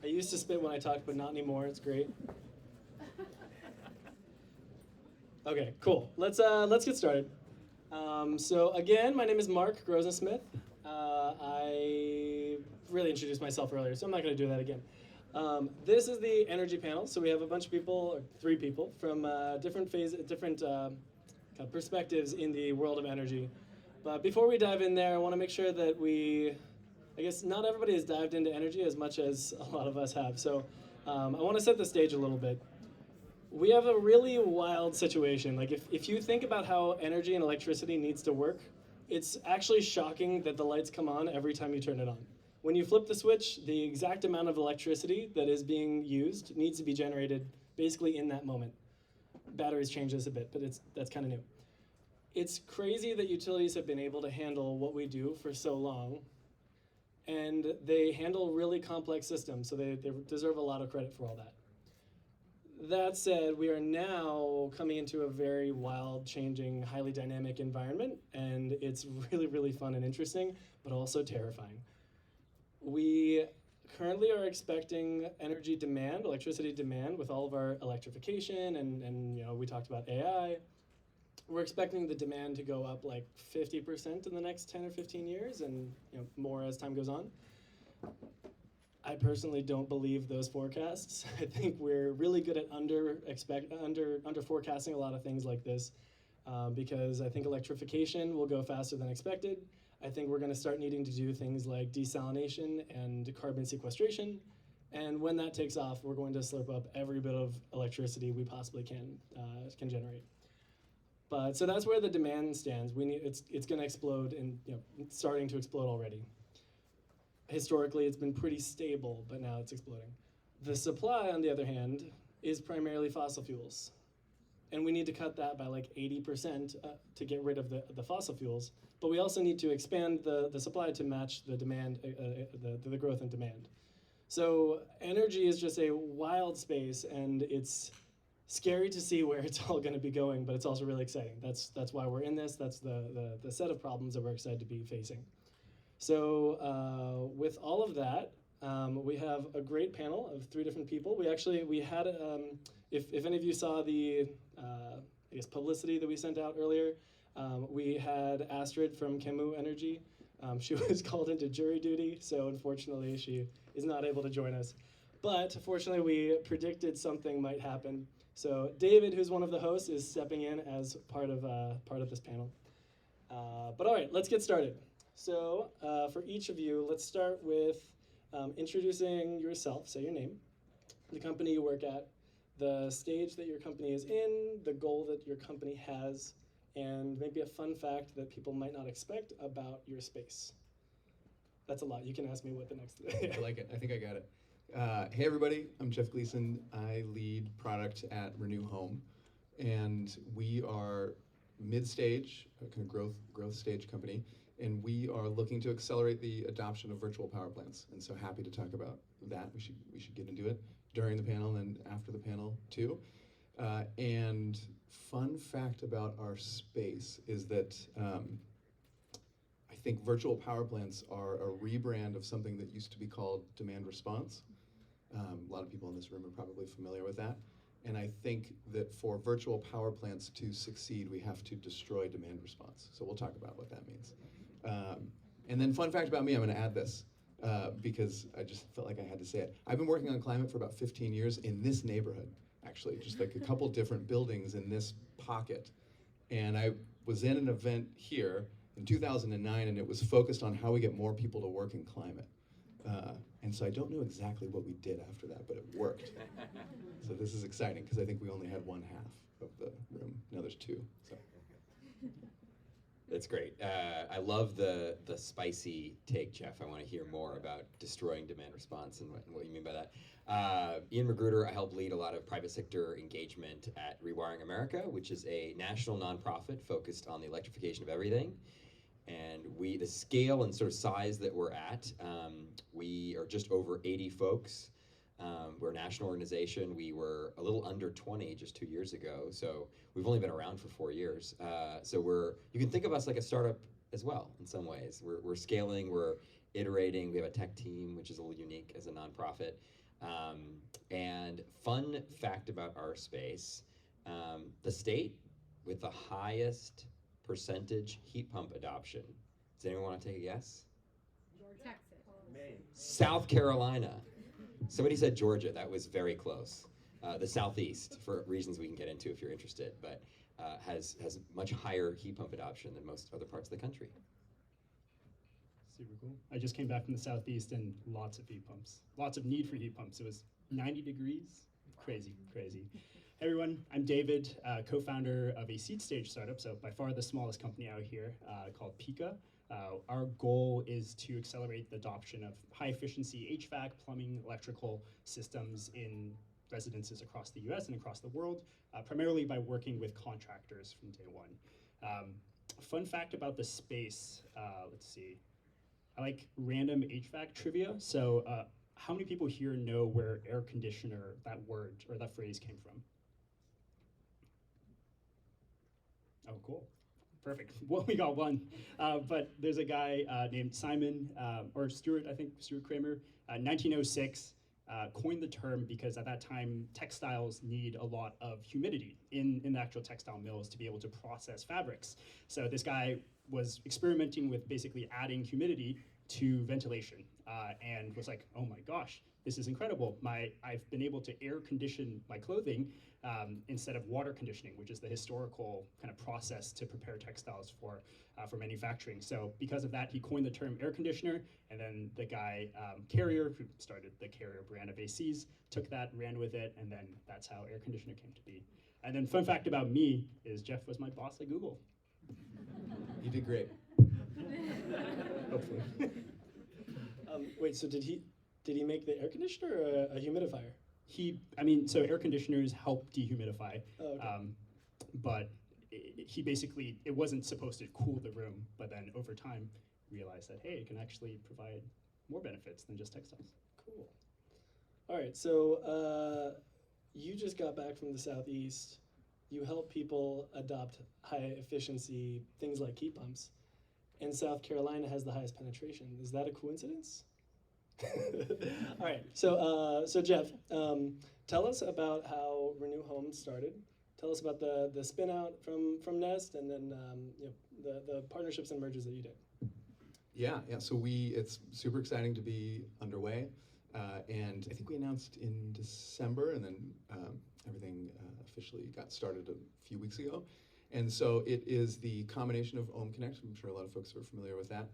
I used to spit when I talked, but not anymore. It's great. Okay, cool. Let's get started. So again, my name is Mark Grozen-Smith. I really introduced myself earlier, so I'm not going to do that again. This is the energy panel. So we have a bunch of people, or 3 people, from different kind of perspectives in the world of energy. But before we dive in there, I want to make sure that I guess not everybody has dived into energy as much as a lot of us have. So I want to set the stage a little bit. We have a really wild situation. Like if you think about how energy and electricity needs to work, it's actually shocking that the lights come on every time you turn it on. When you flip the switch, the exact amount of electricity that is being used needs to be generated basically in that moment. Batteries change this a bit, but that's kind of new. It's crazy that utilities have been able to handle what we do for so long, and they handle really complex systems, so they deserve a lot of credit for all that. That said, we are now coming into a very wild, changing, highly dynamic environment, and it's really, really fun and interesting, but also terrifying. We currently are expecting energy demand, electricity demand, with all of our electrification, and we talked about AI. We're expecting the demand to go up like 50% in the next 10 or 15 years, and more as time goes on. I personally don't believe those forecasts. I think we're really good at under forecasting a lot of things like this, because I think electrification will go faster than expected. I think we're going to start needing to do things like desalination and carbon sequestration, and when that takes off, we're going to slurp up every bit of electricity we possibly can generate. But so that's where the demand stands. It's going to explode, and it's starting to explode already. Historically, it's been pretty stable, but now it's exploding. The supply, on the other hand, is primarily fossil fuels. And we need to cut that by like 80% to get rid of the fossil fuels. But we also need to expand the supply to match the demand, the growth in demand. So energy is just a wild space, and it's scary to see where it's all going to be going, but it's also really exciting. That's why we're in this. That's the set of problems that we're excited to be facing. So with all of that, we have a great panel of 3 different people. We had, if any of you saw the, I guess, publicity that we sent out earlier, we had Astrid from Camus Energy. She was called into jury duty, so unfortunately she is not able to join us. But fortunately, we predicted something might happen. So David, who's one of the hosts, is stepping in as part of this panel. But all right, let's get started. So for each of you, let's start with introducing yourself, say your name, the company you work at, the stage that your company is in, the goal that your company has, and maybe a fun fact that people might not expect about your space. That's a lot. You can ask me what the next I like it. I think I got it. Hey everybody, I'm Jeff Gleeson. I lead product at Renew Home, and we are mid-stage, a kind of growth stage company, and we are looking to accelerate the adoption of virtual power plants. And so happy to talk about that. We should get into it during the panel and after the panel too. And fun fact about our space is that I think virtual power plants are a rebrand of something that used to be called demand response. A lot of people in this room are probably familiar with that. And I think that for virtual power plants to succeed, we have to destroy demand response. So we'll talk about what that means. And then fun fact about me, I'm going to add this because I just felt like I had to say it. I've been working on climate for about 15 years in this neighborhood, actually, just like a couple different buildings in this pocket. And I was in an event here in 2009, and it was focused on how we get more people to work in climate. And so I don't know exactly what we did after that, but it worked. So this is exciting because I think we only had 1/2 of the room. Now there's 2. So. That's great. I love the spicy take, Jeff. I want to hear more about destroying demand response and what you mean by that. Ian Magruder, I help lead a lot of private sector engagement at Rewiring America, which is a national nonprofit focused on the electrification of everything. And the scale and sort of size that we're at, we are just over 80 folks. We're a national organization. We were a little under 20 just 2 years ago, so we've only been around for 4 years. So you can think of us like a startup as well in some ways. We're scaling, we're iterating. We have a tech team, which is a little unique as a nonprofit. And fun fact about our space, the state with the highest percentage heat pump adoption. Does anyone want to take a guess? Texas. South Carolina. Somebody said Georgia. That was very close. The Southeast, for reasons we can get into if you're interested, but has much higher heat pump adoption than most other parts of the country. Super cool. I just came back from the Southeast and lots of heat pumps. Lots of need for heat pumps. It was 90 degrees. Crazy, crazy. Hey everyone, I'm David, co-founder of a seed stage startup, so by far the smallest company out here called Pika. Our goal is to accelerate the adoption of high efficiency HVAC, plumbing, electrical systems in residences across the US and across the world, primarily by working with contractors from day one. Fun fact about the space, let's see. I like random HVAC trivia. So how many people here know where air conditioner, that word or that phrase came from? Oh, cool. Perfect. Well, we got one. But there's a guy named Simon, or Stuart, I think, Stuart Kramer, 1906, coined the term because at that time, textiles need a lot of humidity in the actual textile mills to be able to process fabrics. So this guy was experimenting with basically adding humidity to ventilation and was like, oh my gosh, this is incredible. I've been able to air condition my clothing instead of water conditioning, which is the historical kind of process to prepare textiles for manufacturing. So because of that, he coined the term air conditioner, and then the guy, Carrier, who started the Carrier brand of ACs, took that, ran with it, and then that's how air conditioner came to be. And then fun fact about me is Jeff was my boss at Google. You did great. Hopefully. Wait, so did he make the air conditioner or a humidifier? So air conditioners help dehumidify, Oh, okay. but it wasn't supposed to cool the room, but then over time realized that, hey, it can actually provide more benefits than just textiles. Cool. All right, so you just got back from the Southeast. You help people adopt high efficiency things like heat pumps. And South Carolina has the highest penetration. Is that a coincidence? All right, so Jeff, tell us about how Renew Homes started. Tell us about the spin out from Nest, and then the partnerships and mergers that you did. Yeah. So it's super exciting to be underway, and I think we announced in December, and then everything officially got started a few weeks ago. And so it is the combination of Ohm Connect. I'm sure a lot of folks are familiar with that,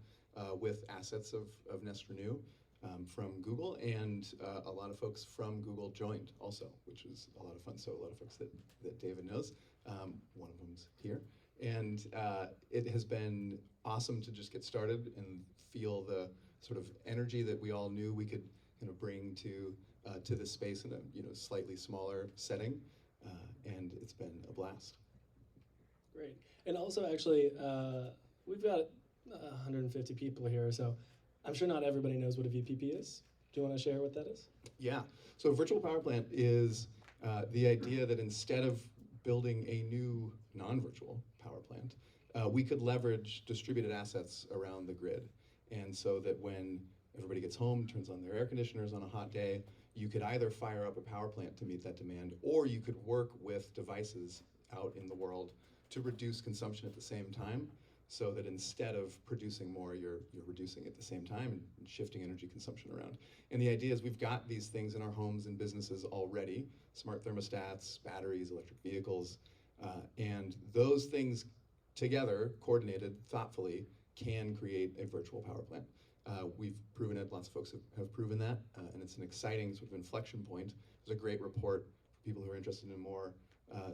with assets of Nest Renew from Google, and a lot of folks from Google joined also, which is a lot of fun. So a lot of folks that David knows, one of them's here. And it has been awesome to just get started and feel the sort of energy that we all knew we could kind of bring to this space in a slightly smaller setting, and it's been a blast. Great. And also, actually, we've got 150 people here, so I'm sure not everybody knows what a VPP is. Do you want to share what that is? Yeah. So a virtual power plant is the idea that instead of building a new non-virtual power plant, we could leverage distributed assets around the grid. And so that when everybody gets home, turns on their air conditioners on a hot day, you could either fire up a power plant to meet that demand, or you could work with devices out in the world to reduce consumption at the same time, so that instead of producing more, you're reducing at the same time and shifting energy consumption around. And the idea is we've got these things in our homes and businesses already, smart thermostats, batteries, electric vehicles, and those things together, coordinated thoughtfully, can create a virtual power plant. We've proven it, lots of folks have proven that, and it's an exciting sort of inflection point. There's a great report for people who are interested in more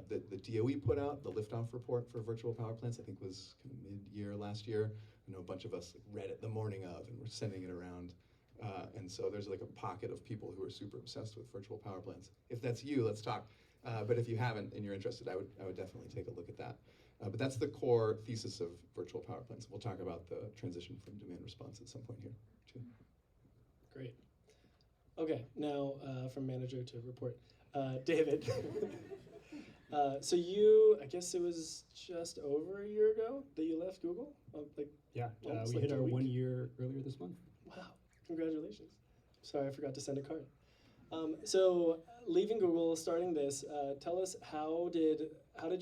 that the DOE put out, the liftoff report for virtual power plants, I think was kind of mid-year last year. I know a bunch of us read it the morning of, and we're sending it around. And so there's like a pocket of people who are super obsessed with virtual power plants. If that's you, let's talk. But if you haven't and you're interested, I would definitely take a look at that. But that's the core thesis of virtual power plants. We'll talk about the transition from demand response at some point here, too. Great. Okay, now from manager to report. David. So I guess it was just over a year ago that you left Google? Yeah, almost we like hit a our week. 1 year earlier this month. Wow, congratulations. Sorry, I forgot to send a card. So leaving Google, starting this, tell us how did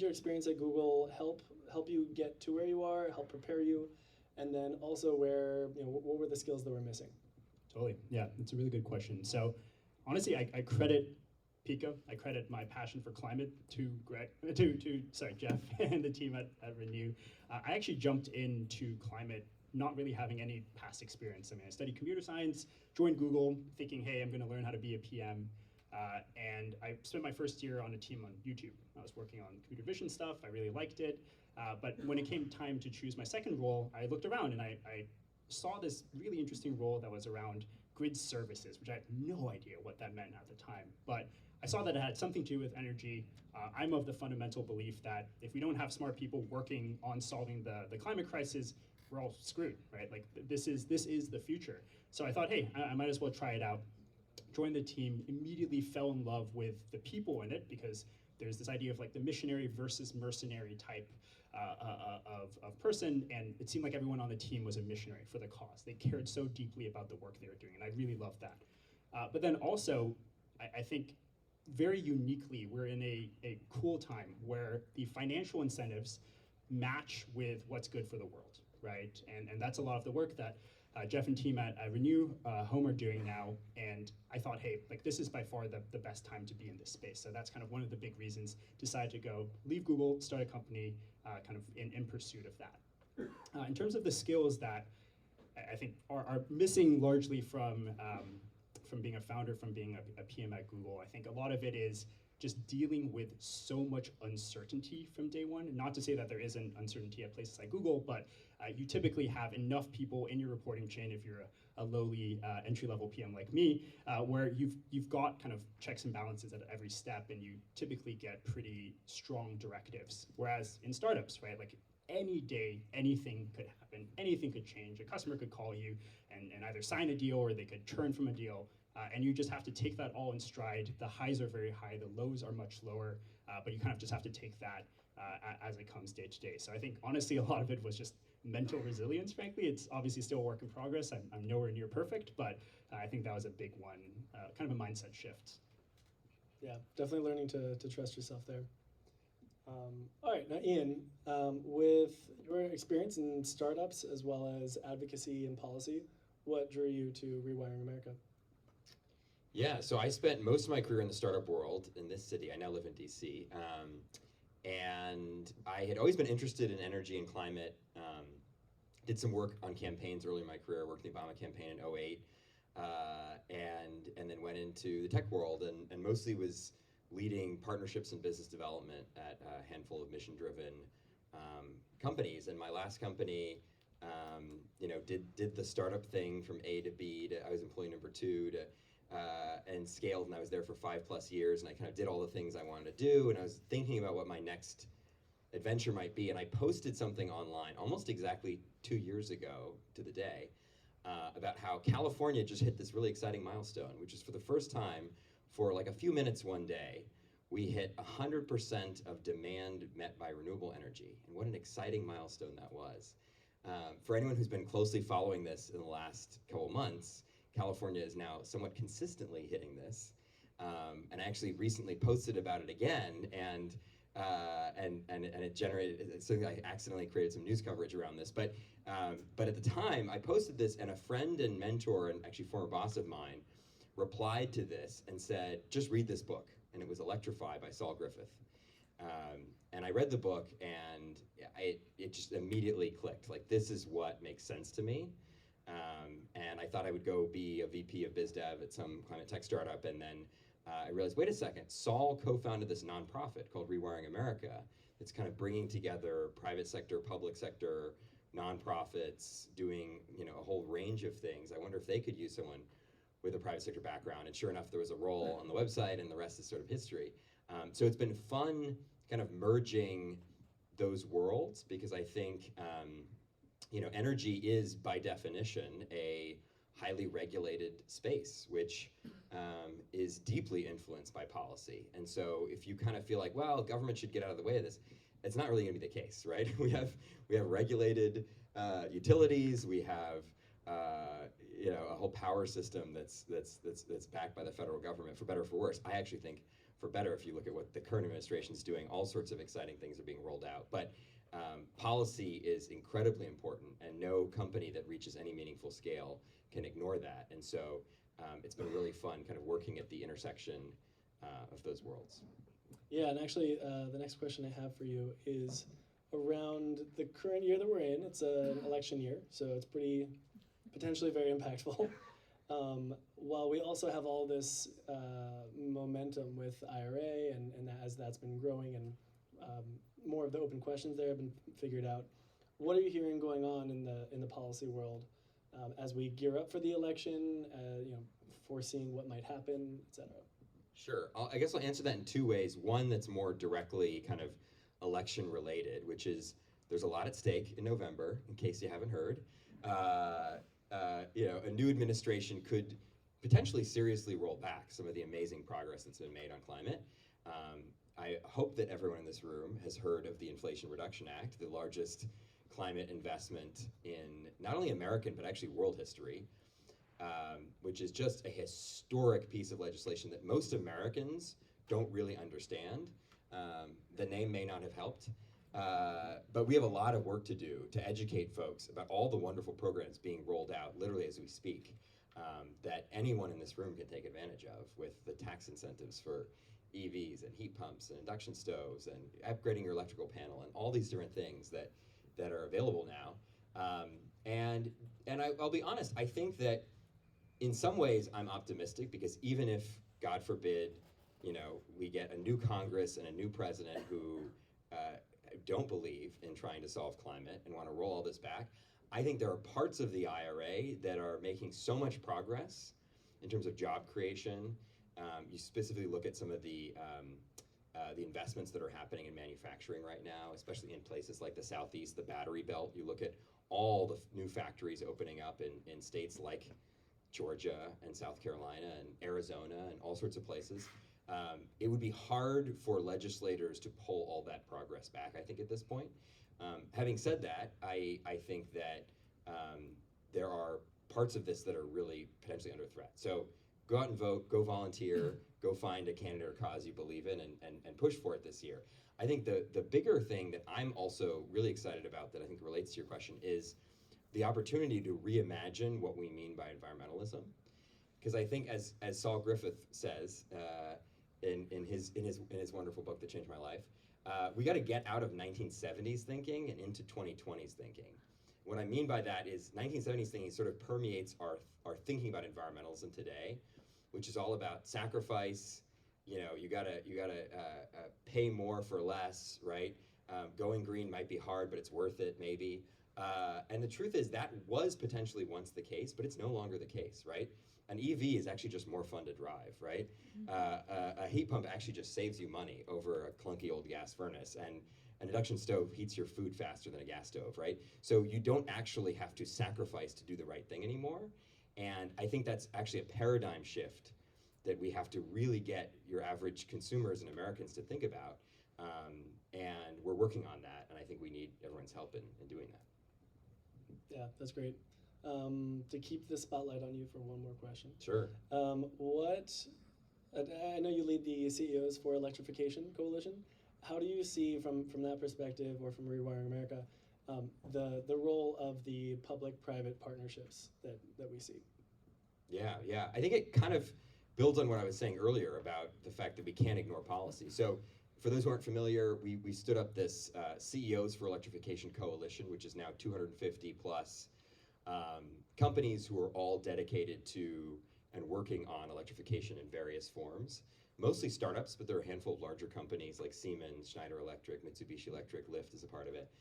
your experience at Google help you get to where you are, help prepare you, and then also where what were the skills that were missing? Totally. Yeah, that's a really good question. So honestly, I credit Pika, I credit my passion for climate to Jeff and the team at Renew. I actually jumped into climate not really having any past experience. I mean, I studied computer science, joined Google thinking, hey, I'm gonna learn how to be a PM. And I spent my first year on a team on YouTube. I was working on computer vision stuff, I really liked it. But when it came time to choose my second role, I looked around and I saw this really interesting role that was around grid services, which I had no idea what that meant at the time. But I saw that it had something to do with energy. I'm of the fundamental belief that if we don't have smart people working on solving the climate crisis, we're all screwed, right? Like this is the future. So I thought, hey, I might as well try it out. Joined the team, immediately fell in love with the people in it because there's this idea of like the missionary versus mercenary type of person, and it seemed like everyone on the team was a missionary for the cause. They cared so deeply about the work they were doing, and I really loved that. But then also, I think very uniquely, we're in a cool time where the financial incentives match with what's good for the world, right? And that's a lot of the work that Jeff and team at Renew Home are doing now, and I thought, hey, like this is by far the best time to be in this space. So that's kind of one of the big reasons, decided to go leave Google, start a company kind of in pursuit of that. In terms of the skills that I think are missing largely from being a founder, from being a PM at Google, I think a lot of it is just dealing with so much uncertainty from day one. Not to say that there isn't uncertainty at places like Google, but you typically have enough people in your reporting chain, if you're a lowly entry-level PM like me, where you've got kind of checks and balances at every step, and you typically get pretty strong directives. Whereas in startups, right, like any day, anything could happen, anything could change. A customer could call you and either sign a deal or they could turn from a deal. And you just have to take that all in stride. The highs are very high, the lows are much lower, but you kind of just have to take that as it comes day to day. So I think honestly, a lot of it was just mental resilience, frankly. It's obviously still a work in progress. I'm nowhere near perfect, but I think that was a big one, kind of a mindset shift. Yeah, definitely learning to trust yourself there. All right, now Ian, with your experience in startups as well as advocacy and policy, what drew you to Rewiring America? Yeah, so I spent most of my career in the startup world in this city. I now live in DC. And I had always been interested in energy and climate. Did some work on campaigns early in my career, worked in the Obama campaign in 2008, and then went into the tech world and mostly was leading partnerships and business development at a handful of mission-driven companies. And my last company, did the startup thing from A to B. I was employee number 2 and scaled, and I was there for 5+ years, and I kind of did all the things I wanted to do, and I was thinking about what my next adventure might be, and I posted something online almost exactly 2 years ago to the day about how California just hit this really exciting milestone, which is for the first time for like a few minutes one day, we hit 100% of demand met by renewable energy, and what an exciting milestone that was. For anyone who's been closely following this in the last couple months, California is now somewhat consistently hitting this, and I actually recently posted about it again, and it generated. So I accidentally created some news coverage around this, but at the time I posted this, and a friend and mentor and actually former boss of mine replied to this and said, "Just read this book," and it was Electrify by Saul Griffith. And I read the book, and it just immediately clicked. Like, this is what makes sense to me. And I thought I would go be a VP of biz dev at some climate tech startup, and then I realized, wait a second, Saul co-founded this nonprofit called Rewiring America. It's kind of bringing together private sector, public sector, nonprofits, doing a whole range of things. I wonder if they could use someone with a private sector background. And sure enough, there was a role on the website, and the rest is sort of history. So it's been fun kind of merging those worlds, because I think energy is by definition a highly regulated space, which is deeply influenced by policy. And so if you kind of feel like, well, government should get out of the way of this, it's not really going to be the case, right? We have regulated utilities. We have a whole power system that's backed by the federal government, for better or for worse. I actually think for better, if you look at what the current administration is doing, all sorts of exciting things are being rolled out. But policy is incredibly important, and no company that reaches any meaningful scale can ignore that. And so it's been really fun kind of working at the intersection of those worlds. Yeah, and actually, the next question I have for you is around the current year that we're in. It's an election year, so it's pretty potentially very impactful. While we also have all this momentum with IRA, and as that's been growing, and more of the open questions there have been figured out, what are you hearing going on in the policy world as we gear up for the election? Foreseeing what might happen, et cetera. Sure. I guess I'll answer that in two ways. One that's more directly kind of election related, which is there's a lot at stake in November, in case you haven't heard. A new administration could potentially seriously roll back some of the amazing progress that's been made on climate. I hope that everyone in this room has heard of the Inflation Reduction Act, the largest climate investment in not only American, but actually world history, which is just a historic piece of legislation that most Americans don't really understand. The name may not have helped. But we have a lot of work to do to educate folks about all the wonderful programs being rolled out literally as we speak, that anyone in this room can take advantage of, with the tax incentives for EVs and heat pumps and induction stoves and upgrading your electrical panel and all these different things that are available now. And I'll be honest, I think that in some ways I'm optimistic, because even if, God forbid, we get a new Congress and a new president who don't believe in trying to solve climate and want to roll all this back, I think there are parts of the IRA that are making so much progress in terms of job creation. You specifically look at some of the investments that are happening in manufacturing right now, especially in places like the Southeast, the battery belt. You look at all the new factories opening up in states like Georgia and South Carolina and Arizona and all sorts of places. It would be hard for legislators to pull all that progress back, I think, at this point. Having said that, I think that there are parts of this that are really potentially under threat. So go out and vote, go volunteer, go find a candidate or cause you believe in, and push for it this year. I think the bigger thing that I'm also really excited about, that I think relates to your question, is the opportunity to reimagine what we mean by environmentalism. Because I think, as Saul Griffith says in his wonderful book that changed my life, we got to get out of 1970s thinking and into 2020s thinking. What I mean by that is 1970s thinking sort of permeates our thinking about environmentalism today, which is all about sacrifice. You gotta pay more for less, right? Going green might be hard, but it's worth it, maybe. And the truth is that was potentially once the case, but it's no longer the case, right? An EV is actually just more fun to drive, right? A heat pump actually just saves you money over a clunky old gas furnace, and an induction stove heats your food faster than a gas stove, right? So you don't actually have to sacrifice to do the right thing anymore. And I think that's actually a paradigm shift that we have to really get your average consumers and Americans to think about. And we're working on that, and I think we need everyone's help in doing that. Yeah, that's great. To keep the spotlight on you for one more question. Sure. I know you lead the CEOs for Electrification Coalition. How do you see, from that perspective, or from Rewiring America, the role of the public-private partnerships that we see? Yeah. I think it kind of builds on what I was saying earlier about the fact that we can't ignore policy. So for those who aren't familiar, we stood up this CEOs for Electrification Coalition, which is now 250 plus companies who are all dedicated to and working on electrification in various forms. Mostly startups, but there are a handful of larger companies like Siemens, Schneider Electric, Mitsubishi Electric, Lyft is a part of it.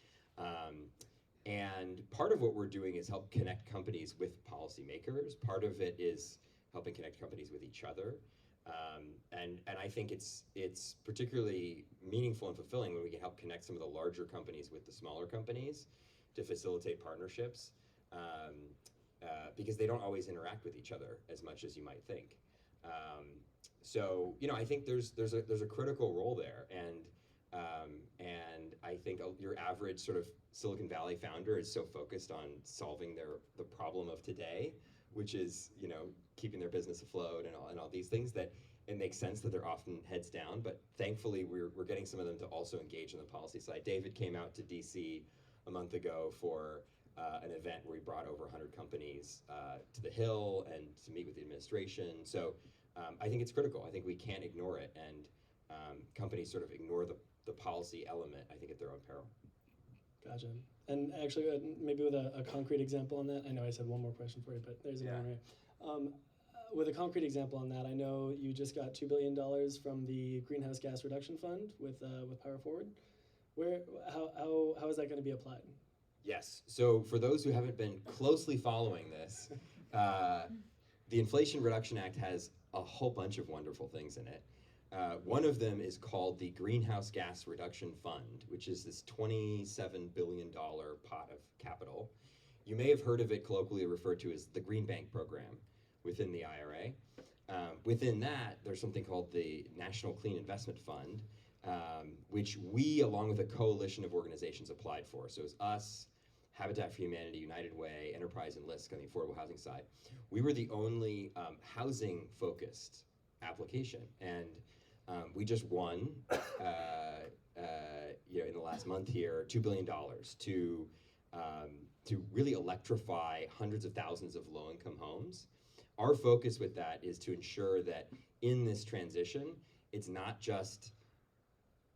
And part of what we're doing is help connect companies with policymakers. Part of it is helping connect companies with each other. And I think it's particularly meaningful and fulfilling when we can help connect some of the larger companies with the smaller companies to facilitate partnerships, because they don't always interact with each other as much as you might think. So I think there's a critical role there, and I think your average sort of Silicon Valley founder is so focused on solving the problem of today which is, keeping their business afloat and all these things, that it makes sense that they're often heads down, but thankfully we're getting some of them to also engage in the policy side. David came out to DC a month ago for an event where we brought over 100 companies to the Hill and to meet with the administration. So I think it's critical. I think we can't ignore it, and companies sort of ignore the policy element, I think, at their own peril. Gotcha. And actually, maybe with a concrete example on that, I know I said one more question for you, but there's another one. With a concrete example on that, I know you just got $2 billion from the Greenhouse Gas Reduction Fund with Power Forward. How is that going to be applied? Yes. So for those who haven't been closely following this, the Inflation Reduction Act has a whole bunch of wonderful things in it. One of them is called the Greenhouse Gas Reduction Fund, which is this $27 billion pot of capital. You may have heard of it colloquially referred to as the Green Bank program within the IRA. Within that, there's something called the National Clean Investment Fund, which we, along with a coalition of organizations, applied for. So it's us, Habitat for Humanity, United Way, Enterprise, and LISC on the affordable housing side. We were the only housing-focused application, and we just won, in the last month here, $2 billion to really electrify hundreds of thousands of low-income homes. Our focus with that is to ensure that in this transition, it's not just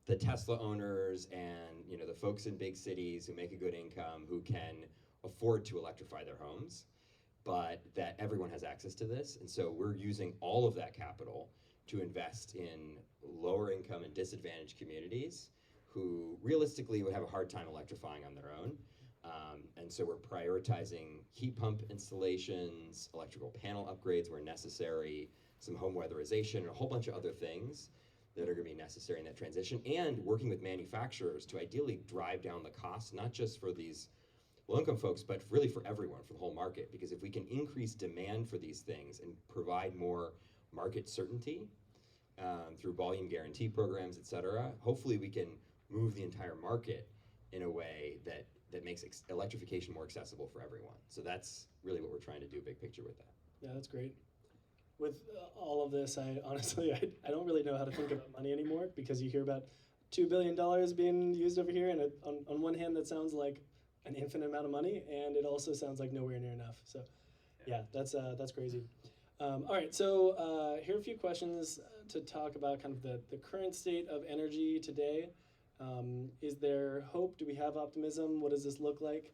the Tesla owners and the folks in big cities who make a good income who can afford to electrify their homes, but that everyone has access to this. And so we're using all of that capital to invest in lower income and disadvantaged communities who realistically would have a hard time electrifying on their own. And so we're prioritizing heat pump installations, electrical panel upgrades where necessary, some home weatherization, and a whole bunch of other things that are going to be necessary in that transition, and working with manufacturers to ideally drive down the cost, not just for these low-income folks, but really for everyone, for the whole market. Because if we can increase demand for these things and provide more market certainty through volume guarantee programs, et cetera, hopefully we can move the entire market in a way that makes electrification more accessible for everyone. So that's really what we're trying to do, big picture, with that. Yeah, that's great. With all of this, I honestly don't really know how to think about money anymore, because you hear about $2 billion being used over here, and on one hand that sounds like an infinite amount of money, and it also sounds like nowhere near enough. So yeah, that's crazy. All right, so here are a few questions to talk about kind of the current state of energy today. Is there hope? Do we have optimism? What does this look like?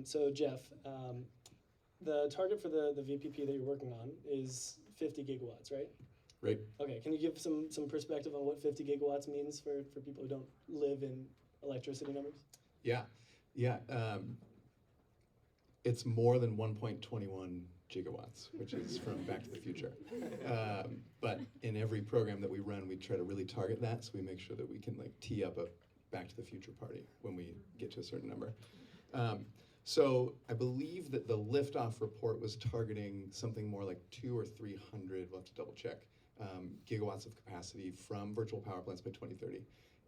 So Jeff, the target for the VPP that you're working on is 50 gigawatts, right? Right. Okay, can you give some perspective on what 50 gigawatts means for people who don't live in electricity numbers? Yeah. It's more than 1.21 gigawatts, which is from Back to the Future. But in every program that we run, we try to really target that, so we make sure that we can tee up a Back to the Future party when we get to a certain number. So I believe that the liftoff report was targeting something more like 200 or 300, we'll have to double check, gigawatts of capacity from virtual power plants by 2030.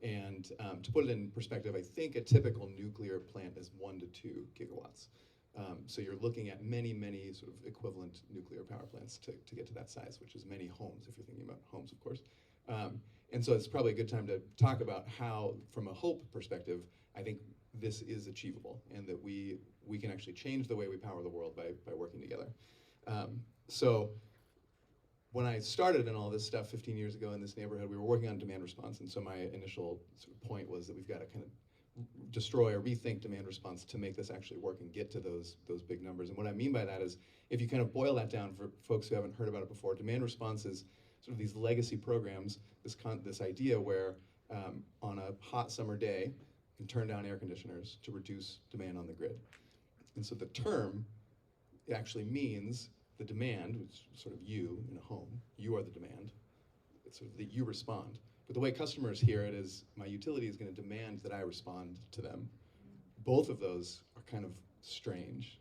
And to put it in perspective, I think a typical nuclear plant is 1 to 2 gigawatts. So you're looking at many, many sort of equivalent nuclear power plants to get to that size, which is many homes, if you're thinking about homes, of course. And so it's probably a good time to talk about how, from a hope perspective, I think this is achievable, and that we can actually change the way we power the world by working together. So when I started in all this stuff 15 years ago in this neighborhood, we were working on demand response, and so my initial sort of point was that we've got to kind of destroy or rethink demand response to make this actually work and get to those big numbers. And what I mean by that is, if you kind of boil that down for folks who haven't heard about it before, demand response is sort of these legacy programs, this idea where on a hot summer day, you can turn down air conditioners to reduce demand on the grid. And so the term, it actually means the demand, which is sort of you in a home, you are the demand. It's sort of that you respond. But the way customers hear it is, my utility is going to demand that I respond to them. Both of those are kind of strange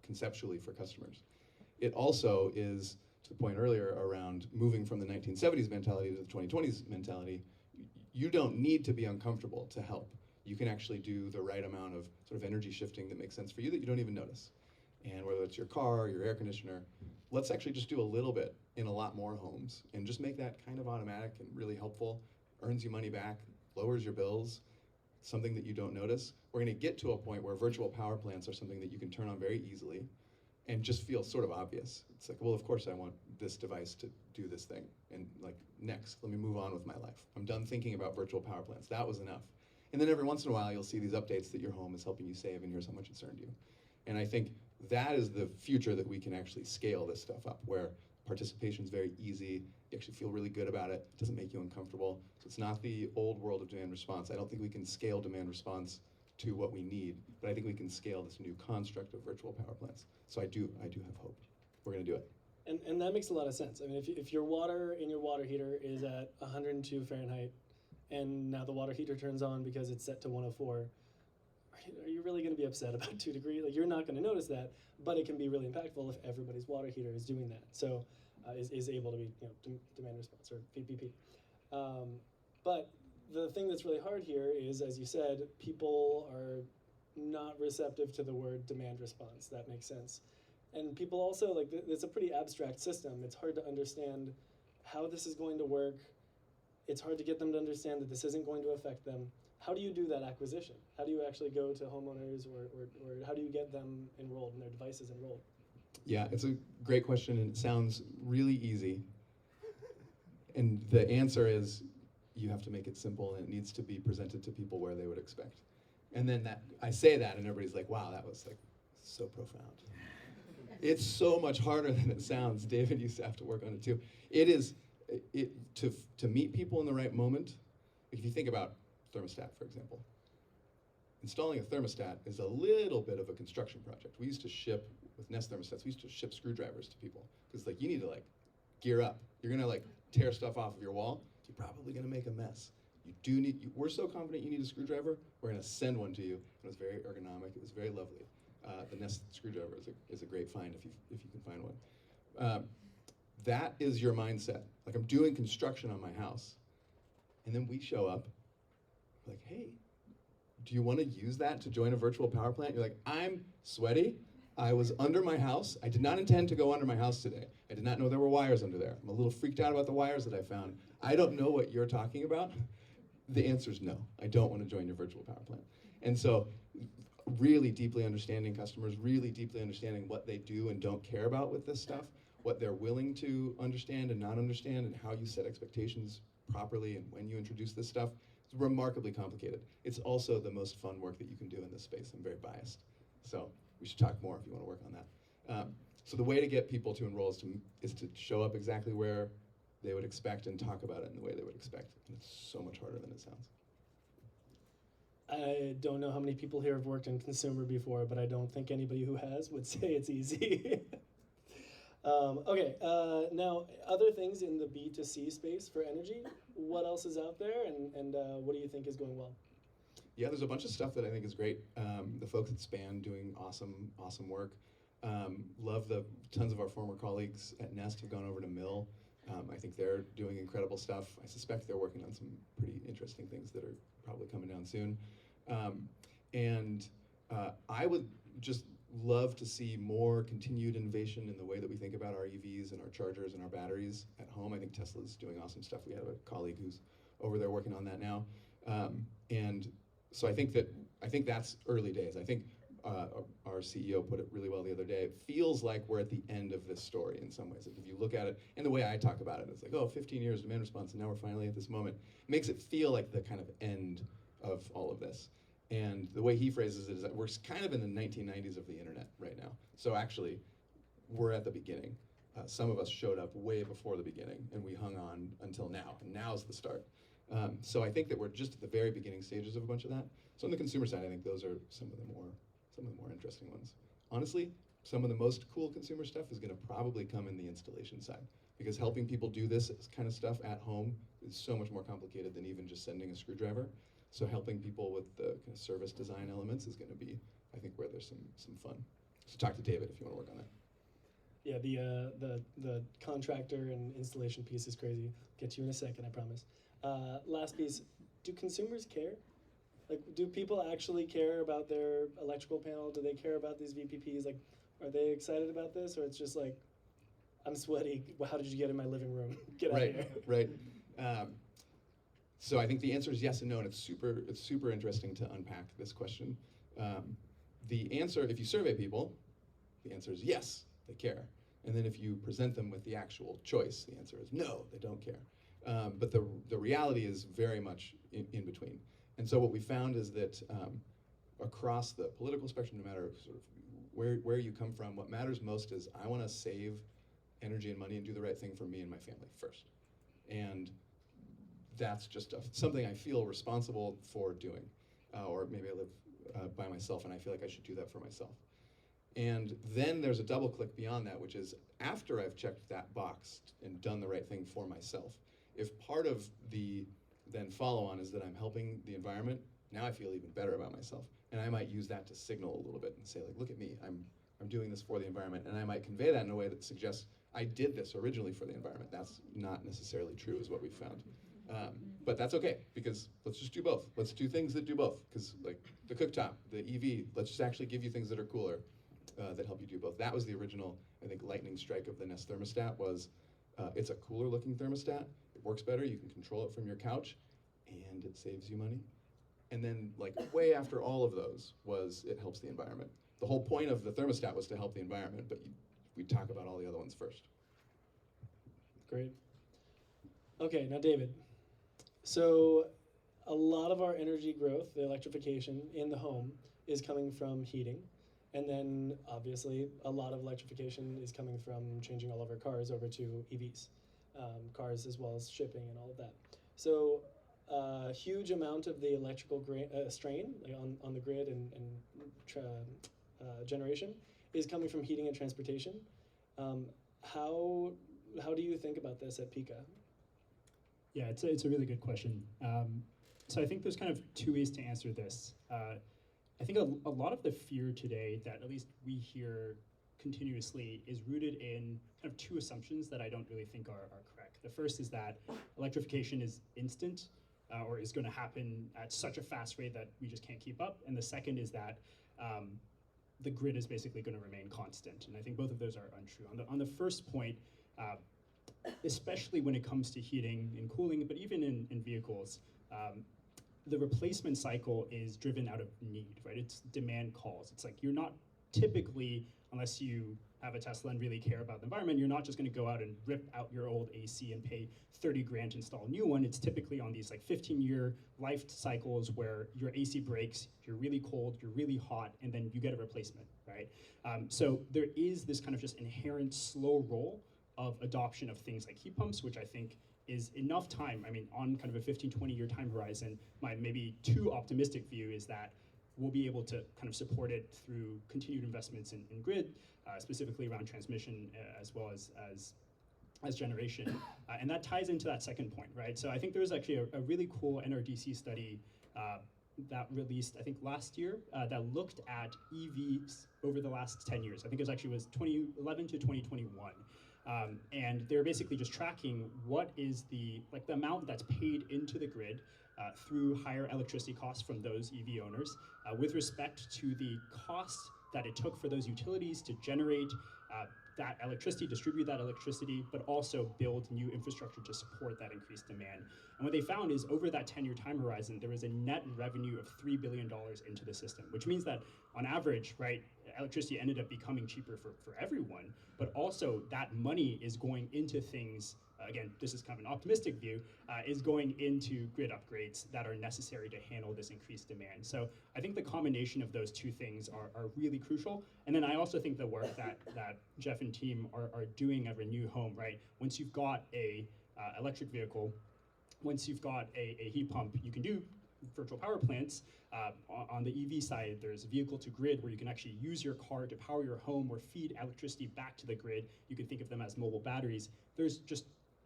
conceptually for customers. It also is, to the point earlier around moving from the 1970s mentality to the 2020s mentality, you don't need to be uncomfortable to help. You can actually do the right amount of sort of energy shifting that makes sense for you that you don't even notice. And whether it's your car or your air conditioner, let's actually just do a little bit in a lot more homes and just make that kind of automatic and really helpful, earns you money back, lowers your bills, something that you don't notice. We're going to get to a point where virtual power plants are something that you can turn on very easily and just feel sort of obvious. It's like, well, of course I want this device to do this thing. And like, next, let me move on with my life. I'm done thinking about virtual power plants. That was enough. And then every once in a while, you'll see these updates that your home is helping you save, and here's how much it's earned you. And I think that is the future that we can actually scale this stuff up, where participation is very easy. You actually feel really good about it. It doesn't make you uncomfortable. So it's not the old world of demand response. I don't think we can scale demand response to what we need, but I think we can scale this new construct of virtual power plants. So I do have hope. We're going to do it. And that makes a lot of sense. I mean, if your water in your water heater is at 102 Fahrenheit, and now the water heater turns on because it's set to 104, are you really going to be upset about 2 degrees? Like, you're not going to notice that, but it can be really impactful if everybody's water heater is doing that. So is able to be, demand response or VPP. But the thing that's really hard here is, as you said, people are not receptive to the word demand response. That makes sense. And people also, like, it's a pretty abstract system. It's hard to understand how this is going to work. It's hard to get them to understand that this isn't going to affect them. How do you do that acquisition? How do you actually go to homeowners, or how do you get them enrolled and their devices enrolled? Yeah, it's a great question, and it sounds really easy. And the answer is, you have to make it simple, and it needs to be presented to people where they would expect. And then I say that, and everybody's like, wow, that was like so profound. It's so much harder than it sounds. David used to have to work on it too. It is, to meet people in the right moment. If you think about thermostat, for example, installing a thermostat is a little bit of a construction project. We used to ship, with Nest thermostats, we used to ship screwdrivers to people, because like, you need to like gear up. You're gonna like tear stuff off of your wall. You're probably gonna make a mess. We're so confident you need a screwdriver, we're gonna send one to you. It was very ergonomic, it was very lovely. The Nest screwdriver is a great find if you can find one. That is your mindset. Like, I'm doing construction on my house, and then we show up, like, hey, do you want to use that to join a virtual power plant? You're like, I'm sweaty. I was under my house. I did not intend to go under my house today. I did not know there were wires under there. I'm a little freaked out about the wires that I found. I don't know what you're talking about. The answer is no. I don't want to join your virtual power plant. And so, really deeply understanding customers, really deeply understanding what they do and don't care about with this stuff, what they're willing to understand and not understand, and how you set expectations properly and when you introduce this stuff. It's remarkably complicated. It's also the most fun work that you can do in this space. I'm very biased. So we should talk more if you want to work on that. So the way to get people to enroll is to show up exactly where they would expect and talk about it in the way they would expect. And it's so much harder than it sounds. I don't know how many people here have worked in consumer before, but I don't think anybody who has would say it's easy. Okay, now other things in the B2C space for energy. What else is out there, and what do you think is going well? Yeah, there's a bunch of stuff that I think is great. The folks at Span doing awesome work. Love the tons of our former colleagues at Nest have gone over to Mill. I think they're doing incredible stuff. I suspect they're working on some pretty interesting things that are probably coming down soon. I would just love to see more continued innovation in the way that we think about our EVs and our chargers and our batteries at home. I think Tesla's doing awesome stuff. We have a colleague who's over there working on that now. And so I think that's early days. I think our CEO put it really well the other day. It feels like we're at the end of this story in some ways. Like, if you look at it, and the way I talk about it, it's like, oh, 15 years demand response, and now we're finally at this moment. It makes it feel like the kind of end of all of this. And the way he phrases it is that we're kind of in the 1990s of the internet right now. So actually, we're at the beginning. Some of us showed up way before the beginning, and we hung on until now, and now's the start. So I think that we're just at the very beginning stages of a bunch of that. So on the consumer side, I think those are some of the more interesting ones. Honestly, some of the most cool consumer stuff is going to probably come in the installation side, because helping people do this kind of stuff at home is so much more complicated than even just sending a screwdriver. So helping people with the kind of service design elements is going to be, I think, where there's some fun. So talk to David if you want to work on that. Yeah, the contractor and installation piece is crazy. Get to you in a second, I promise. Last piece, do consumers care? Like, do people actually care about their electrical panel? Do they care about these VPPs? Like, Are they excited about this, or it's just like, I'm sweaty. How did you get in my living room? Get out of Right, here. right. So I think the answer is yes and no, and it's super interesting to unpack this question. The answer, if you survey people, the answer is yes, they care. And then if you present them with the actual choice, the answer is no, they don't care. But the reality is very much in between. And so what we found is that across the political spectrum, no matter sort of where you come from, what matters most is I want to save energy and money and do the right thing for me and my family first. And that's just something I feel responsible for doing. Or maybe I live by myself and I feel like I should do that for myself. And then there's a double click beyond that, which is after I've checked that box and done the right thing for myself, if part of the then follow on is that I'm helping the environment, now I feel even better about myself. And I might use that to signal a little bit and say, like, look at me, I'm doing this for the environment. And I might convey that in a way that suggests I did this originally for the environment. That's not necessarily true, is what we found. But that's okay, because let's just do both. Let's do things that do both. Because like the cooktop, the EV, let's just actually give you things that are cooler that help you do both. That was the original, I think, lightning strike of the Nest thermostat was it's a cooler looking thermostat. It works better. You can control it from your couch, and it saves you money. And then like way after all of those was it helps the environment. The whole point of the thermostat was to help the environment, but we talk about all the other ones first. Great. Okay, now David. So a lot of our energy growth, the electrification in the home, is coming from heating. And then obviously a lot of electrification is coming from changing all of our cars over to EVs, cars as well as shipping and all of that. So a huge amount of the electrical strain like on the grid and generation is coming from heating and transportation. How do you think about this at Pika? Yeah, it's a really good question. So I think there's kind of two ways to answer this. I think a lot of the fear today that at least we hear continuously is rooted in kind of two assumptions that I don't really think are correct. The first is that electrification is instant or is going to happen at such a fast rate that we just can't keep up. And the second is that the grid is basically going to remain constant. And I think both of those are untrue. On the first point, especially when it comes to heating and cooling, but even in vehicles, the replacement cycle is driven out of need, right? It's demand calls. It's like you're not typically, unless you have a Tesla and really care about the environment, you're not just going to go out and rip out your old AC and pay 30 grand to install a new one. It's typically on these like 15-year life cycles where your AC breaks, you're really cold, you're really hot, and then you get a replacement, right? So there is this kind of just inherent slow roll of adoption of things like heat pumps, which I think is enough time. I mean, on kind of a 15, 20-year time horizon, my maybe too optimistic view is that we'll be able to kind of support it through continued investments in grid, specifically around transmission as well as generation. And that ties into that second point, right? So I think there was actually a really cool NRDC study that released, I think last year, that looked at EVs over the last 10 years. I think it was 2011 to 2021. And they're basically just tracking what is the amount that's paid into the grid through higher electricity costs from those EV owners with respect to the cost that it took for those utilities to generate that electricity, distribute that electricity, but also build new infrastructure to support that increased demand. And what they found is over that 10-year time horizon, there was a net revenue of $3 billion into the system, which means that on average, right, electricity ended up becoming cheaper for everyone, but also that money is going into things, again, this is kind of an optimistic view, is going into grid upgrades that are necessary to handle this increased demand. So I think the combination of those two things are really crucial. And then I also think the work that Jeff and team are doing at Renew Home, right? Once you've got a electric vehicle, once you've got a heat pump, you can do virtual power plants. On the EV side, there's vehicle to grid where you can actually use your car to power your home or feed electricity back to the grid. You can think of them as mobile batteries. There's just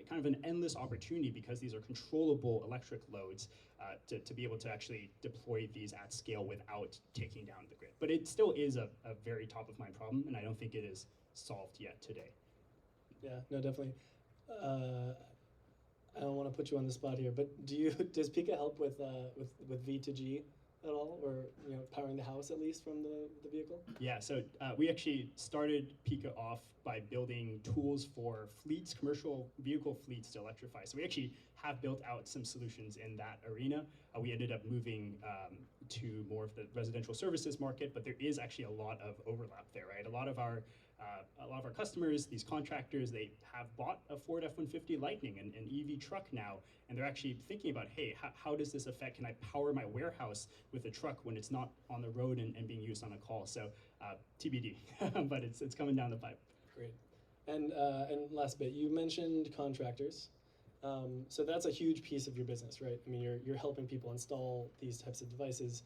kind of an endless opportunity because these are controllable electric loads to be able to actually deploy these at scale without taking down the grid. But it still is a very top of mind problem, and I don't think it is solved yet today. Yeah, no, definitely. I don't want to put you on the spot here, but does Pika help with V to G at all, or powering the house at least from the vehicle? Yeah, so we actually started Pika off by building tools for fleets, commercial vehicle fleets to electrify. So we actually have built out some solutions in that arena. We ended up moving to more of the residential services market, but there is actually a lot of overlap there, right? A lot of our customers, these contractors, they have bought a Ford F-150 Lightning, an EV truck now, and they're actually thinking about, hey, how does this affect, can I power my warehouse with a truck when it's not on the road and being used on a call? So TBD, but it's coming down the pipe. Great. And last bit, you mentioned contractors. So that's a huge piece of your business, right? I mean, you're helping people install these types of devices.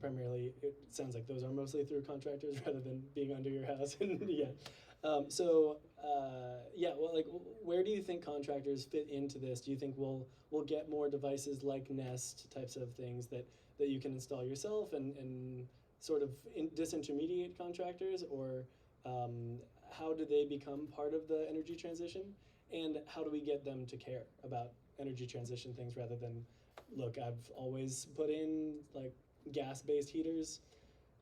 Primarily, it sounds like those are mostly through contractors rather than being under your house. Yeah. Well, like, where do you think contractors fit into this? Do you think we'll get more devices like Nest types of things that you can install yourself and sort of disintermediate contractors, or how do they become part of the energy transition? And how do we get them to care about energy transition things rather than, look, I've always put in like gas-based heaters,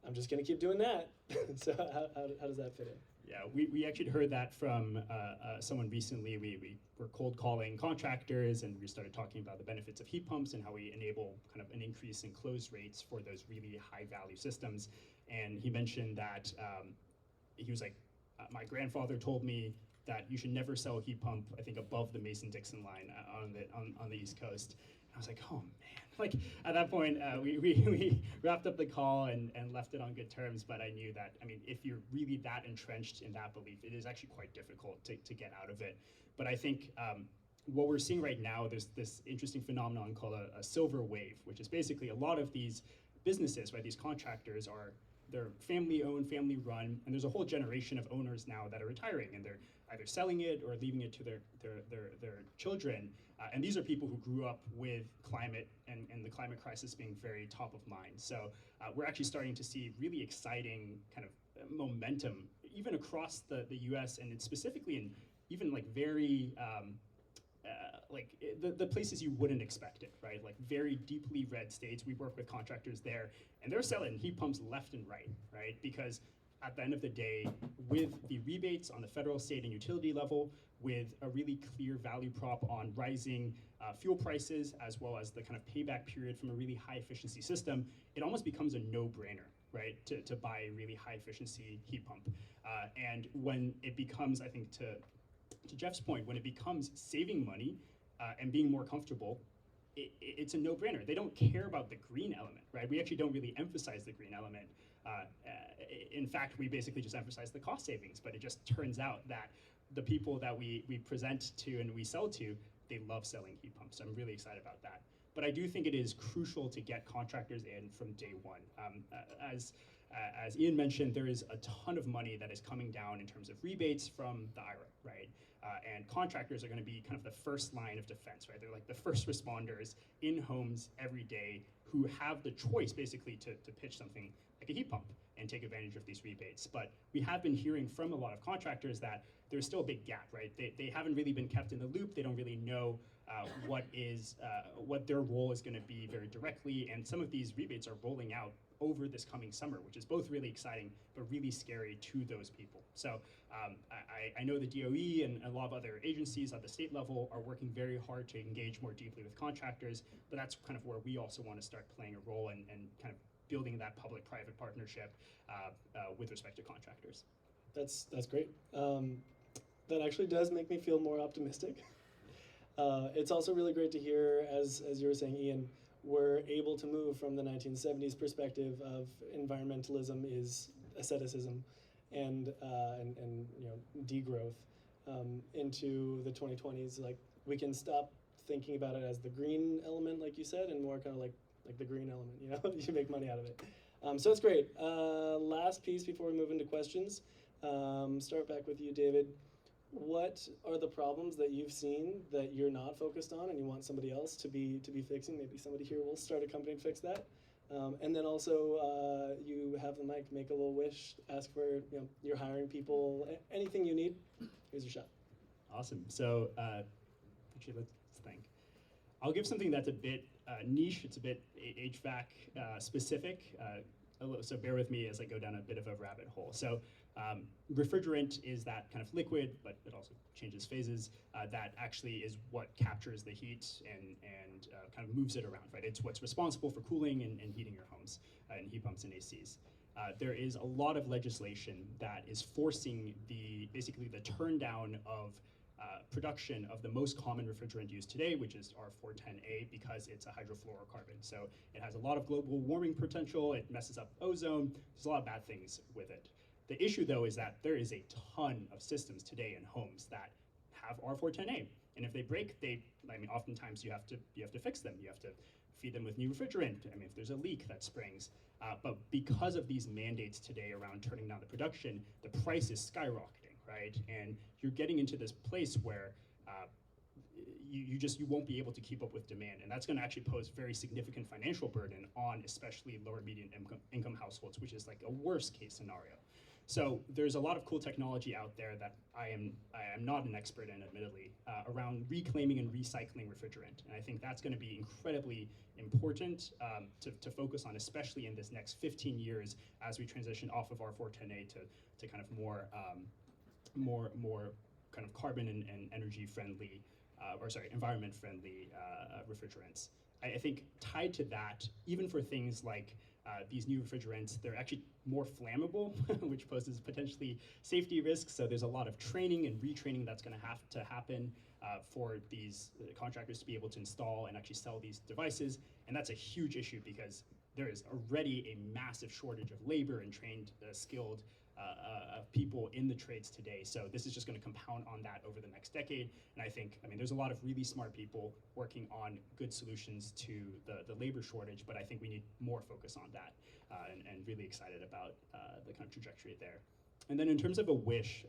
I'm just gonna keep doing that. So how does that fit in? Yeah, we actually heard that from someone recently. We were cold calling contractors, and we started talking about the benefits of heat pumps and how we enable kind of an increase in close rates for those really high value systems. And he mentioned that he was like, my grandfather told me that you should never sell a heat pump, I think, above the Mason-Dixon line on the East Coast. And I was like, oh man. Like at that point, we wrapped up the call and left it on good terms, but I knew that, I mean, if you're really that entrenched in that belief, it is actually quite difficult to get out of it. But I think what we're seeing right now, there's this interesting phenomenon called a silver wave, which is basically a lot of these businesses, right, these contractors they're family-owned, family-run, and there's a whole generation of owners now that are retiring, and they're either selling it or leaving it to their children. And these are people who grew up with climate and the climate crisis being very top of mind. So we're actually starting to see really exciting kind of momentum, even across the US, and it's specifically in even like very the places you wouldn't expect it, right? Like very deeply red states. We work with contractors there, and they're selling heat pumps left and right? Because at the end of the day, with the rebates on the federal, state, and utility level, with a really clear value prop on rising fuel prices, as well as the kind of payback period from a really high efficiency system, it almost becomes a no-brainer, right, to buy a really high efficiency heat pump. And when it becomes, I think to Jeff's point, when it becomes saving money and being more comfortable, it's a no-brainer. They don't care about the green element, right? We actually don't really emphasize the green element. In fact, we basically just emphasize the cost savings, but it just turns out that the people that we present to and we sell to, they love selling heat pumps. So I'm really excited about that. But I do think it is crucial to get contractors in from day one. As Ian mentioned, there is a ton of money that is coming down in terms of rebates from the IRA, right? And contractors are going to be kind of the first line of defense, right? They're like the first responders in homes every day who have the choice basically to pitch something like a heat pump and take advantage of these rebates. But we have been hearing from a lot of contractors that there's still a big gap, right? They haven't really been kept in the loop. They don't really know what their role is going to be very directly. And some of these rebates are rolling out over this coming summer, which is both really exciting but really scary to those people. So I know the DOE and a lot of other agencies at the state level are working very hard to engage more deeply with contractors, but that's kind of where we also want to start playing a role and kind of building that public-private partnership with respect to contractors. That's great. That actually does make me feel more optimistic. It's also really great to hear, as you were saying, Ian, we're able to move from the 1970s perspective of environmentalism is asceticism and degrowth into the 2020s. Like, we can stop thinking about it as the green element, like you said, and more kind of like the green element, you make money out of it. So that's great. Last piece before we move into questions. Start back with you, David. What are the problems that you've seen that you're not focused on and you want somebody else to be fixing? Maybe somebody here will start a company to fix that. And then also, you have the mic, make a little wish, ask for, you're hiring people, anything you need, here's your shot. Awesome. So actually, let's think. I'll give something that's a bit niche. It's a bit HVAC specific. So bear with me as I go down a bit of a rabbit hole. So refrigerant is that kind of liquid, but it also changes phases, that actually is what captures the heat and kind of moves it around, right? It's what's responsible for cooling and heating your homes and heat pumps and ACs. There is a lot of legislation that is forcing basically the turn down of production of the most common refrigerant used today, which is R410A, because it's a hydrofluorocarbon. So it has a lot of global warming potential, it messes up ozone, there's a lot of bad things with it. The issue though is that there is a ton of systems today in homes that have R410A. And if they break, oftentimes you have to fix them. You have to feed them with new refrigerant. If there's a leak that springs. But because of these mandates today around turning down the production, the price is skyrocketing, right? And you're getting into this place where you won't be able to keep up with demand, and that's going to actually pose very significant financial burden on especially lower median income households, which is like a worst case scenario. So there's a lot of cool technology out there that I am not an expert in, admittedly, around reclaiming and recycling refrigerant, and I think that's going to be incredibly important to focus on, especially in this next 15 years as we transition off of R410A to kind of more kind of carbon and energy friendly, environment friendly refrigerants. I think tied to that, even for things like these new refrigerants, they're actually more flammable, which poses potentially safety risks. So there's a lot of training and retraining that's going to have to happen for these contractors to be able to install and actually sell these devices. And that's a huge issue because there is already a massive shortage of labor and trained, skilled people in the trades today. So this is just going to compound on that over the next decade. And I think, there's a lot of really smart people working on good solutions to the labor shortage, but I think we need more focus on that, and really excited about the kind of trajectory there. And then in terms of a wish,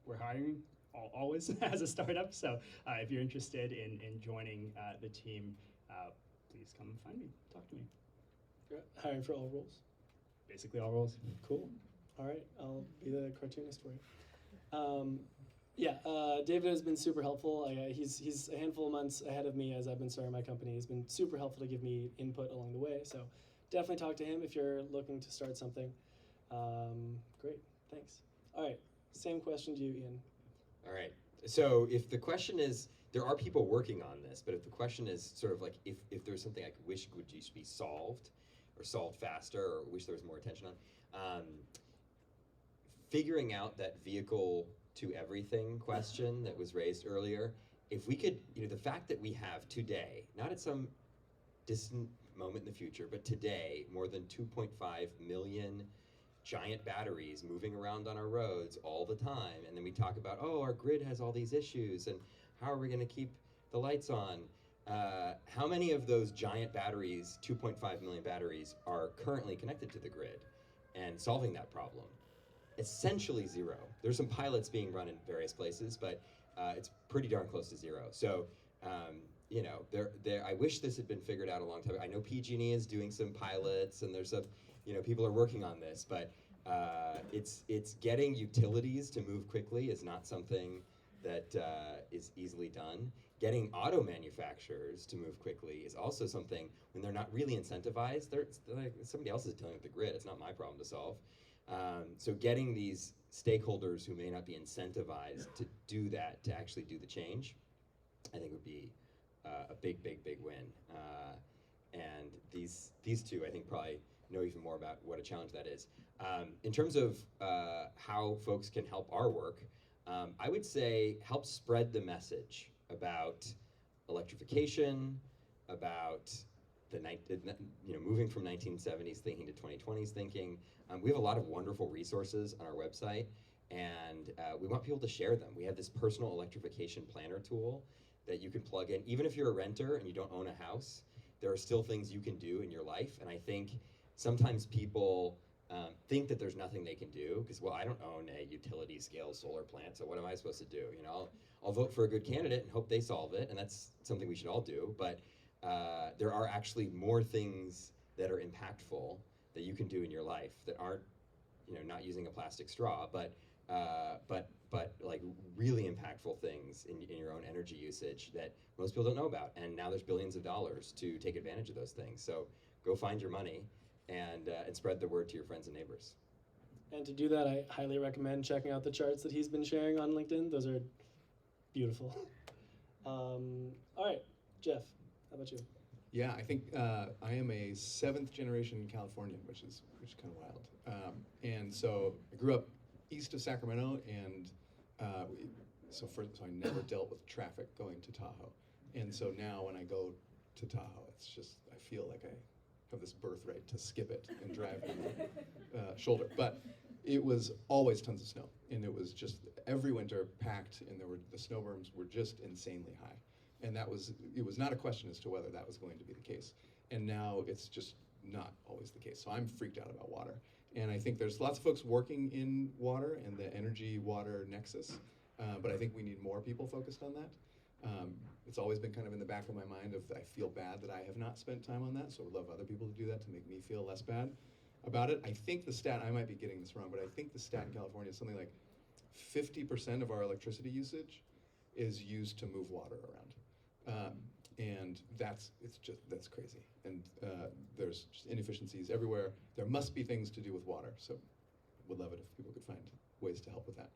we're hiring always as a startup. So if you're interested in joining the team, please come and find me, talk to me. You're hiring for all roles? Basically all roles. Cool. All right, I'll be the cartoonist for you. David has been super helpful. He's a handful of months ahead of me as I've been starting my company. He's been super helpful to give me input along the way. So definitely talk to him if you're looking to start something. Great, thanks. All right, same question to you, Ian. All right. So if the question is, there are people working on this, but if the question is sort of like, if there's something I wish would just be solved, or solved faster, or wish there was more attention on, figuring out that vehicle to everything question that was raised earlier, if we could, the fact that we have today, not at some distant moment in the future, but today, more than 2.5 million giant batteries moving around on our roads all the time, and then we talk about, oh, our grid has all these issues, and how are we going to keep the lights on? How many of those giant batteries, 2.5 million batteries, are currently connected to the grid and solving that problem? Essentially zero. There's some pilots being run in various places, but it's pretty darn close to zero. So, I wish this had been figured out a long time ago. I know PG&E is doing some pilots, and there's people are working on this, but it's getting utilities to move quickly is not something that is easily done. Getting auto manufacturers to move quickly is also something, when they're not really incentivized, they're like, somebody else is dealing with the grid. It's not my problem to solve. So getting these stakeholders who may not be incentivized to do that, to actually do the change, I think would be a big, big, big win. And these two, I think, probably know even more about what a challenge that is. In terms of how folks can help our work, I would say help spread the message about electrification, about moving from 1970s thinking to 2020s thinking. We have a lot of wonderful resources on our website, and we want people to share them. We have this personal electrification planner tool that you can plug in. Even if you're a renter and you don't own a house, there are still things you can do in your life, and I think sometimes people think that there's nothing they can do because, well, I don't own a utility scale solar plant, so what am I supposed to do? I'll vote for a good candidate and hope they solve it, and that's something we should all do, but there are actually more things that are impactful that you can do in your life that aren't, not using a plastic straw, but but like really impactful things in your own energy usage that most people don't know about. And now there's billions of dollars to take advantage of those things. So go find your money and spread the word to your friends and neighbors. And to do that, I highly recommend checking out the charts that he's been sharing on LinkedIn. Those are beautiful. All right, Jeff, how about you? Yeah, I think I am a 7th generation Californian, which is kind of wild. And so I grew up east of Sacramento, and so I never dealt with traffic going to Tahoe. And so now when I go to Tahoe, it's just, I feel like I have this birthright to skip it and drive the shoulder. But it was always tons of snow, and it was just every winter packed, and the snow berms were just insanely high. And it was not a question as to whether that was going to be the case. And now it's just not always the case. So I'm freaked out about water. And I think there's lots of folks working in water and the energy-water nexus, but I think we need more people focused on that. It's always been kind of in the back of my mind I feel bad that I have not spent time on that, so I would love other people to do that to make me feel less bad about it. I think the stat, I might be getting this wrong, but I think the stat in California is something like 50% of our electricity usage is used to move water around. And that's crazy. And there's just inefficiencies everywhere. There must be things to do with water, so would love it if people could find ways to help with that.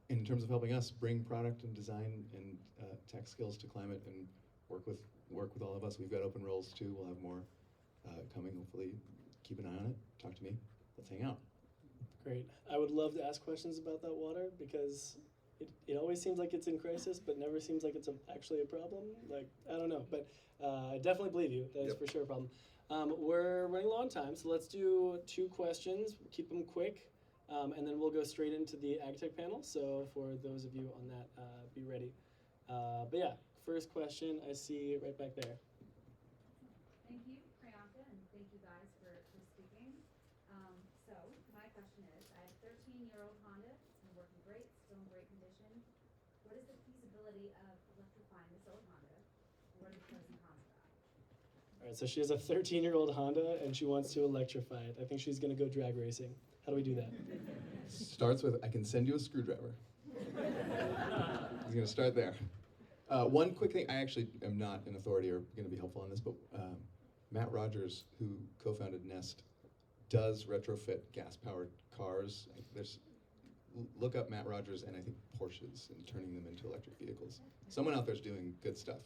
In terms of helping us bring product and design and tech skills to climate and work with all of us, we've got open roles too. We'll have more coming, hopefully. Keep an eye on it, talk to me, let's hang out. Great. I would love to ask questions about that water because it always seems like it's in crisis, but never seems like it's actually a problem. Like, I don't know, but I definitely believe you. That is for sure a problem. We're running low on time, so let's do 2 questions. Keep them quick, and then we'll go straight into the AgTech panel. So for those of you on that, be ready. But yeah, first question I see right back there. Thank you, Priyanka, and thank you guys for speaking. So my question is, I have a 13-year-old Honda. It's been working great, still in great condition. What is the feasibility of electrifying this old Honda? What are the pros and cons of that? All right, so she has a 13-year-old Honda, and she wants to electrify it. I think she's going to go drag racing. How do we do that? Starts with, I can send you a screwdriver. He's going to start there. One quick thing, I actually am not an authority or going to be helpful on this, but Matt Rogers, who co-founded Nest, does retrofit gas-powered cars. Look up Matt Rogers and I think Porsches and turning them into electric vehicles. Someone out there's doing good stuff.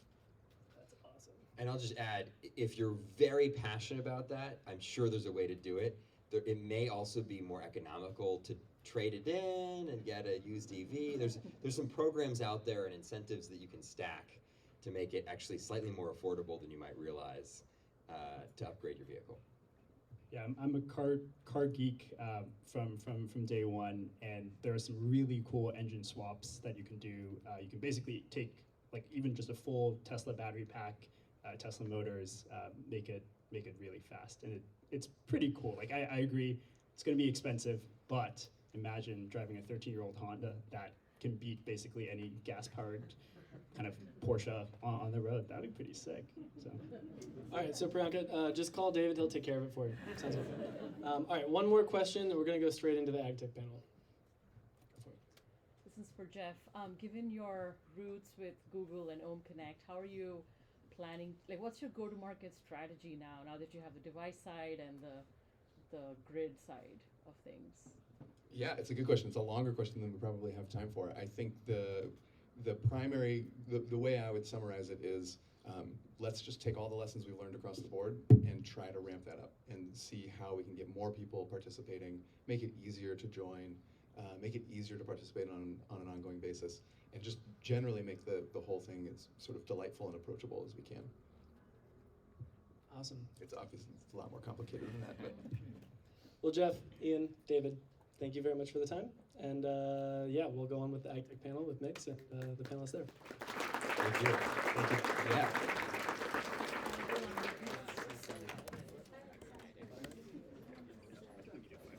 That's awesome. And I'll just add, if you're very passionate about that, I'm sure there's a way to do it. It may also be more economical to trade it in and get a used EV. There's some programs out there and incentives that you can stack to make it actually slightly more affordable than you might realize to upgrade your vehicle. Yeah, I'm a car geek from day one, and there are some really cool engine swaps that you can do. You can basically take like even just a full Tesla battery pack, Tesla motors, make it really fast, and it's pretty cool. Like I agree, it's going to be expensive, but imagine driving a 13-year-old Honda that can beat basically any gas-powered kind of Porsche on the road. That'd be pretty sick. So. All right, so Priyanka, just call David. He'll take care of it for you. Sounds good. All right, one more question, and we're going to go straight into the AgTech panel. Go for it. This is for Jeff. Given your roots with Google and Ohm Connect, how are you planning? Like, what's your go-to-market strategy now that you have the device side and the grid side of things? Yeah, it's a good question. It's a longer question than we probably have time for. I think the way I would summarize it is let's just take all the lessons we've learned across the board and try to ramp that up and see how we can get more people participating, make it easier to join, make it easier to participate on an ongoing basis, and just generally make the whole thing as sort of delightful and approachable as we can. Awesome. It's obviously a lot more complicated than that, but Well, Jeff, Ian, David, thank you very much for the time. And yeah, we'll go on with the AgTech panel with Mix and the panelists there. thank you. Yeah.